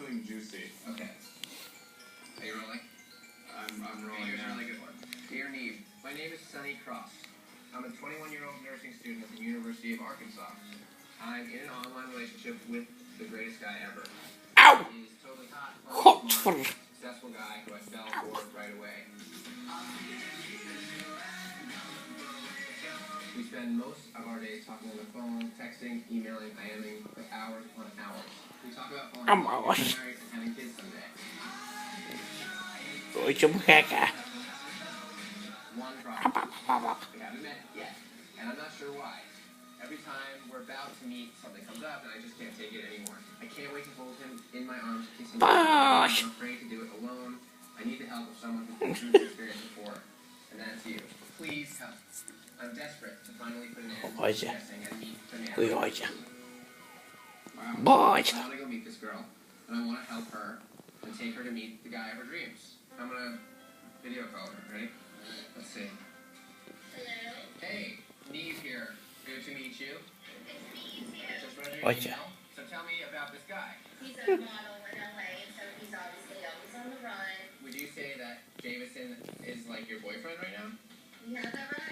something juicy. Okay. Are you rolling? I'm rolling Here's now. a really good one. Dear Neve, my name is Sunny Cross. I'm a 21-year-old nursing student at the University of Arkansas. I'm in an online relationship with the greatest guy ever. Ow! He's totally hot, Hot funny, for. smart, successful guy who I fell for right away. We spend most of our days talking on the phone, texting, emailing, IMing for hours upon hours. We talk about falling in love, getting married, and having kids someday. Ôi chúng khác à. One problem. We haven't met yet, and I'm not sure why. Every time we're about to meet, something comes up, and I just can't take it anymore. I can't wait to hold him in my arms, kiss him. I'm afraid to do it alone. I need the help of someone who's been through this experience before, and that's you. Please help. I'm desperate to finally put an end to Otje. guessing and meet the man. Ui Otje. Wow. Otje. I want to go meet this girl, and I want to help her and take her to meet the guy of her dreams. I'm gonna video call her. Ready? Let's see. Hello? Hey, Neve here. Good to meet you. Good to meet you too. Just read your Otje. email. So tell me about this guy. He's a model in LA, so he's obviously always on the run. Would you say that Jameson is like your boyfriend right now? You have that right?